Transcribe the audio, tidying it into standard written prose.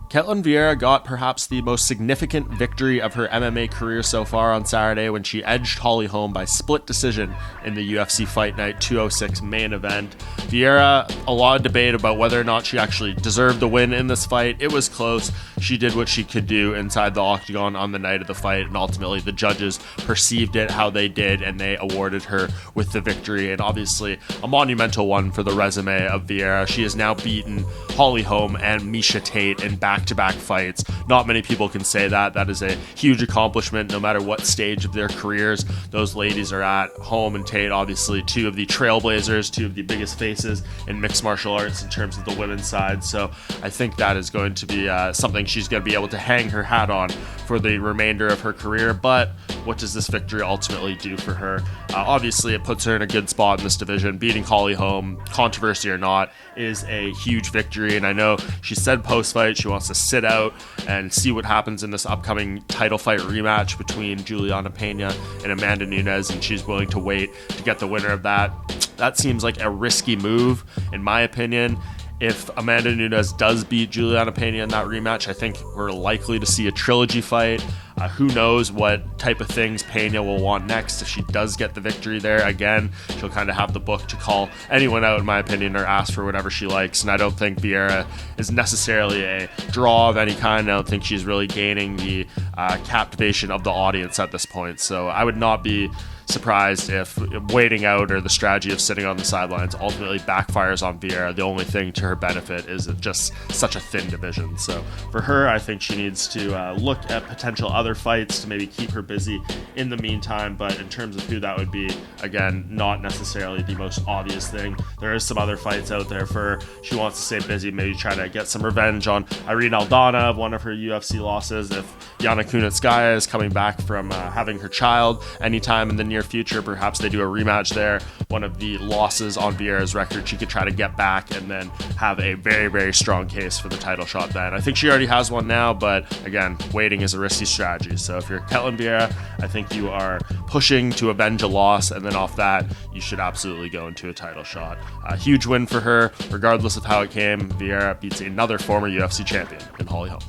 Ketlen Vieira got perhaps the most significant victory of her MMA career so far on Saturday when she edged Holly Holm by split decision in the UFC Fight Night 206 main event. Vieira, a lot of debate about whether or not she actually deserved the win in this fight. It was close. She did what she could do inside the octagon on the night of the fight, and ultimately the judges perceived it how they did, and they awarded her with the victory, and obviously a monumental one for the resume of Vieira. She has now beaten Holly Holm and Miesha Tate in back-to-back fights. Not many people can say that. That is a huge accomplishment no matter what stage of their careers those ladies are at. Holm and Tate, obviously two of the trailblazers, two of the biggest faces in mixed martial arts in terms of the women's side. So I think that is going to be something she's going to be able to hang her hat on for the remainder of her career. But what does this victory ultimately do for her? Obviously, it puts her in a good spot in this division. Beating Holly Holm, controversy or not, is a huge victory. And I know she said post-fight she wants to sit out and see what happens in this upcoming title fight rematch between Juliana Pena and Amanda Nunes, and she's willing to wait to get the winner of that. That seems like a risky move, in my opinion. If Amanda Nunes does beat Juliana Pena in that rematch, I think we're likely to see a trilogy fight. Who knows what type of things Pena will want next if she does get the victory there. Again, she'll kind of have the book to call anyone out, in my opinion, or ask for whatever she likes. And I don't think Vieira is necessarily a draw of any kind. I don't think she's really gaining the captivation of the audience at this point. So I would not be surprised if waiting out or the strategy of sitting on the sidelines ultimately backfires on Vieira. The only thing to her benefit is just such a thin division. So for her, I think she needs to look at potential other fights to maybe keep her busy in the meantime. But in terms of who that would be, again, not necessarily the most obvious thing. There is some other fights out there for her. She wants to stay busy, maybe try to get some revenge on Irene Aldana of one of her UFC losses. If Yana Kunitskaya is coming back from having her child anytime in the near future, perhaps they do a rematch there. One of the losses on Vieira's record, she could try to get back and then have a very, very strong case for the title shot then. I think she already has one now, but again, waiting is a risky strategy. So if you're Ketlen Vieira, I think you are pushing to avenge a loss, and then off that, you should absolutely go into a title shot. A huge win for her, regardless of how it came. Vieira beats another former UFC champion in Holly Holm.